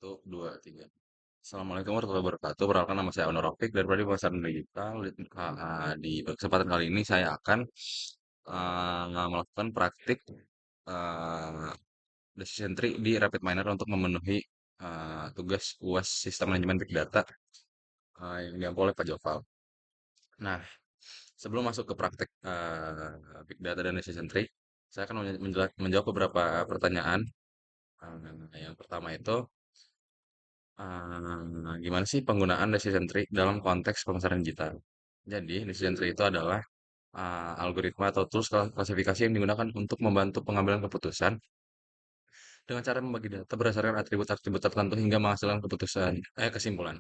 Satu, dua, tiga. Assalamualaikum warahmatullahi wabarakatuh. Perkenalkan nama saya Onur Rafiq dari Prodi Pemasaran Digital. Di kesempatan kali ini saya akan melakukan praktik eh, decision tree di Rapid Miner untuk memenuhi tugas UAS Sistem Manajemen Big Data yang diampu oleh Pak Joval. Nah, sebelum masuk ke praktik Big Data dan Decision Tree, saya akan menjawab beberapa pertanyaan. Yang pertama itu, gimana sih penggunaan decision tree dalam konteks pemasaran digital? Jadi, decision tree itu adalah algoritma atau tools klasifikasi yang digunakan untuk membantu pengambilan keputusan dengan cara membagi data berdasarkan atribut-atribut tertentu hingga menghasilkan kesimpulan.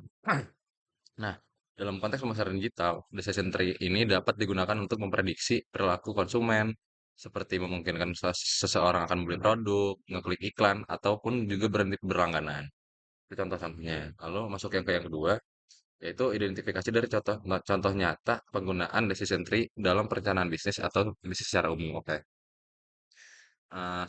Nah, dalam konteks pemasaran digital, decision tree ini dapat digunakan untuk memprediksi perilaku konsumen, seperti memungkinkan seseorang akan membeli produk, ngeklik iklan, ataupun juga berhenti berlangganan. Itu contoh-contohnya. Lalu masuk yang kedua, yaitu identifikasi dari contoh nyata penggunaan decision tree dalam perencanaan bisnis atau bisnis secara umum. Oke.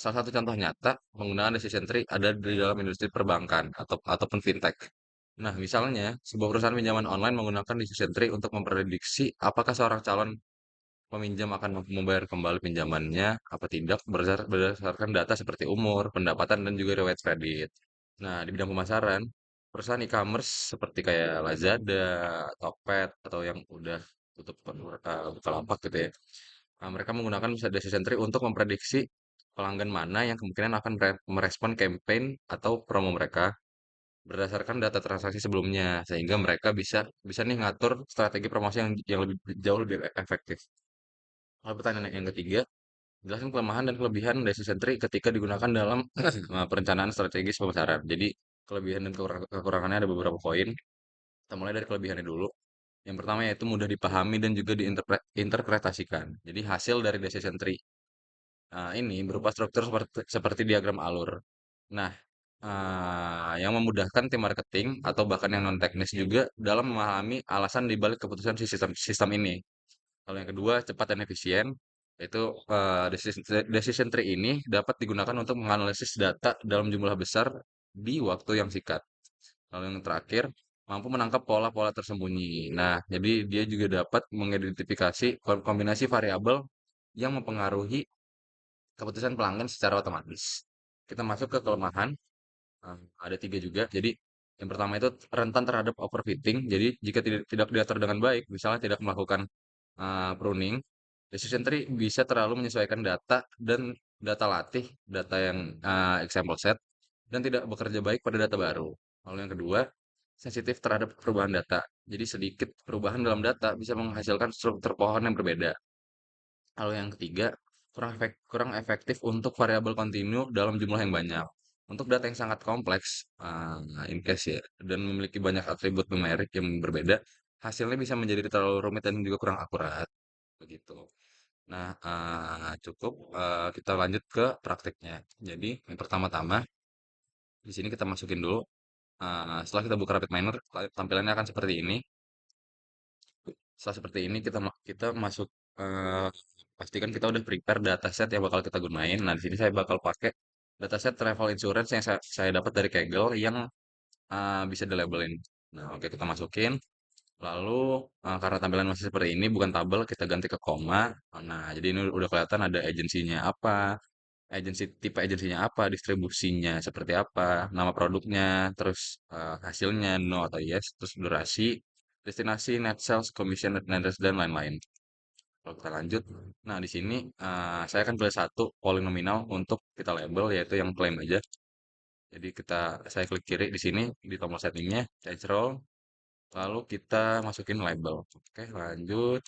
Salah satu contoh nyata penggunaan decision tree ada di dalam industri perbankan ataupun fintech. Nah, misalnya sebuah perusahaan pinjaman online menggunakan decision tree untuk memprediksi apakah seorang calon peminjam akan mampu membayar kembali pinjamannya apa tidak berdasarkan data seperti umur, pendapatan, dan juga riwayat kredit. Nah, di bidang pemasaran, perusahaan e-commerce seperti kayak Lazada, Tokped, atau yang udah tutup Bukalapak gitu ya. Nah, mereka menggunakan decision tree untuk memprediksi pelanggan mana yang kemungkinan akan merespon campaign atau promo mereka berdasarkan data transaksi sebelumnya, sehingga mereka bisa bisa nih ngatur strategi promosi yang lebih jauh lebih efektif. Lalu pertanyaan yang ketiga, jelaskan kelemahan dan kelebihan decision tree ketika digunakan dalam perencanaan strategis pemasaran. Jadi kelebihan dan kekurangannya ada beberapa poin. Kita mulai dari kelebihannya dulu. Yang pertama yaitu mudah dipahami dan juga diinterpretasikan. Jadi hasil dari decision tree ini berupa struktur seperti diagram alur. Nah, yang memudahkan tim marketing atau bahkan yang non teknis juga dalam memahami alasan dibalik keputusan si sistem sistem ini. Kalau yang kedua, cepat dan efisien, yaitu decision tree ini dapat digunakan untuk menganalisis data dalam jumlah besar di waktu yang singkat. Lalu yang terakhir, mampu menangkap pola-pola tersembunyi. Nah, jadi dia juga dapat mengidentifikasi kombinasi variabel yang mempengaruhi keputusan pelanggan secara otomatis. Kita masuk ke kelemahan, ada tiga juga. Jadi yang pertama itu rentan terhadap overfitting. Jadi jika tidak diatur dengan baik, misalnya tidak melakukan pruning, decision tree bisa terlalu menyesuaikan data dan data latih, data yang example set, dan tidak bekerja baik pada data baru. Lalu yang kedua, sensitif terhadap perubahan data. Jadi sedikit perubahan dalam data bisa menghasilkan struktur pohon yang berbeda. Lalu yang ketiga, kurang efektif untuk variabel kontinu dalam jumlah yang banyak. Untuk data yang sangat kompleks, in case ya, dan memiliki banyak atribut numerik yang berbeda, hasilnya bisa menjadi terlalu rumit dan juga kurang akurat. Begitu. Nah, cukup. Kita lanjut ke praktiknya. Jadi, yang pertama-tama, di sini kita masukin dulu. Setelah kita buka Rapid Miner, tampilannya akan seperti ini. Setelah seperti ini kita masuk eh, pastikan kita udah prepare dataset yang bakal kita gunain. Nah, di sini saya bakal pakai dataset travel insurance yang saya dapat dari Kaggle yang bisa dilabelin. Nah, oke kita masukin. Lalu karena tampilan masih seperti ini bukan tabel, kita ganti ke koma. Nah, jadi ini udah kelihatan ada agensinya apa, tipe agensinya apa, distribusinya seperti apa, nama produknya, terus hasilnya no atau yes, terus durasi, destinasi, net sales, commission, net sales, dan lain-lain. Kalau kita lanjut, nah di sini saya akan pilih satu polinominal untuk kita label yaitu yang claim aja. Jadi saya klik kiri di sini di tombol settingnya, change role, lalu kita masukin label. Oke, lanjut.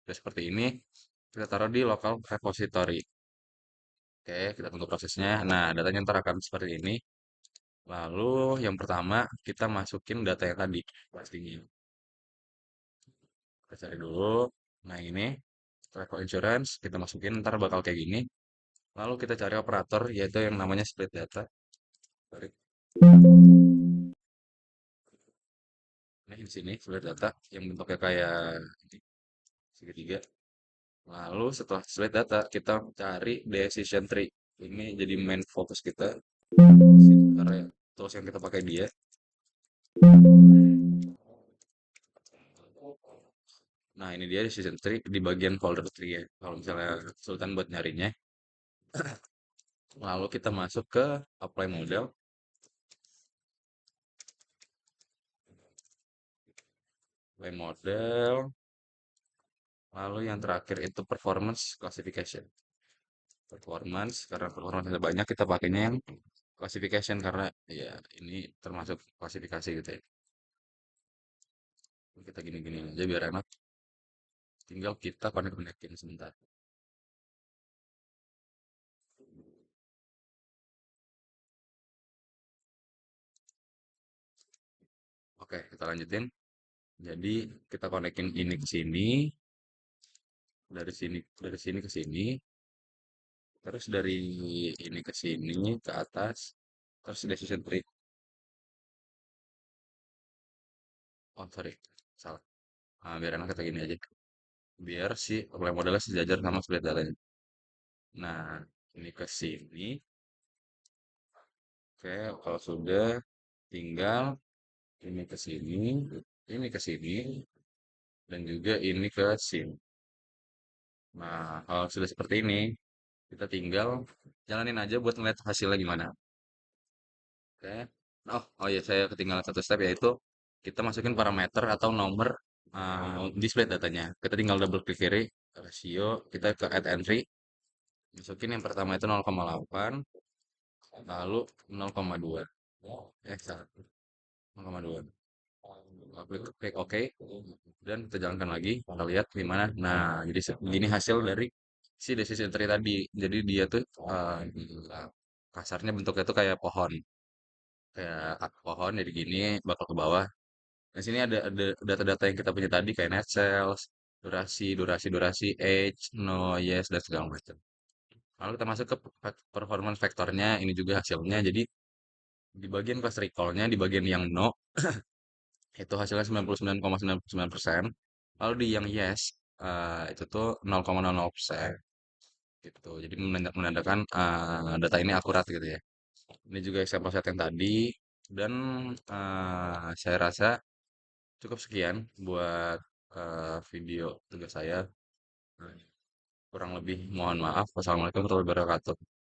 Udah seperti ini, kita taruh di local repository. Oke, kita tunggu prosesnya. Nah, datanya ntar akan seperti ini. Lalu yang pertama kita masukin data yang tadi pastinya. Kita cari dulu. Nah, ini travel insurance kita masukin ntar bakal kayak gini. Lalu kita cari operator yaitu yang namanya split data. Tarik. Nah, di sini split data yang bentuknya kayak ini, segitiga. Lalu setelah split data kita cari decision tree. Ini jadi main fokus kita. Bentar ya. tools yang kita pakai dia. Nah, ini dia decision tree di bagian folder tree ya. Kalau misalnya kesulitan buat nyarinya, lalu kita masuk ke apply model, apply model, lalu yang terakhir itu performance classification. Performance, karena performance ada banyak, kita pakainya yang classification karena ya ini termasuk klasifikasi gitu ya. Kita gini-gini aja biar enak. Tinggal kita connect-connectin sebentar. Oke, kita lanjutin. Jadi kita konekin ini ke sini, dari sini ke sini, terus dari ini ke sini ke atas, terus decision tree. Oh sorry, salah. Biar enak kita gini aja. Biar si apply modelnya sejajar sama split datanya. Nah, ini ke sini. Oke, kalau sudah, tinggal ini ke sini, ini ke sini, dan juga ini ke sini. Nah, kalau sudah seperti ini, kita tinggal jalanin aja buat ngeliat hasilnya gimana. Oke. Oh iya, saya ketinggalan satu step yaitu kita masukin parameter atau nomor display datanya. Kita tinggal double klik kiri, rasio, kita ke add entry, masukin yang pertama itu 0,8, lalu 0,2. Salah, 0,2. Klik, klik OK, dan kita jalankan lagi, kita lihat gimana. Nah, jadi gini hasil dari si decision tree tadi. Jadi dia tuh kasarnya bentuknya tuh kayak pohon. Kayak pohon jadi gini bakal ke bawah. Di sini ada data-data yang kita punya tadi kayak net sales, durasi, age, no, yes, dan segala macam. Lalu kita masuk ke performance vektornya, ini juga hasilnya. Jadi di bagian kelas recall-nya, di bagian yang no, itu hasilnya 99,99%. Lalu di yang yes, itu tuh 0,00%. Gitu. Jadi menandakan data ini akurat gitu ya. Ini juga example set yang tadi. Dan saya rasa cukup sekian buat video tugas saya. Kurang lebih mohon maaf. Wassalamualaikum warahmatullahi wabarakatuh.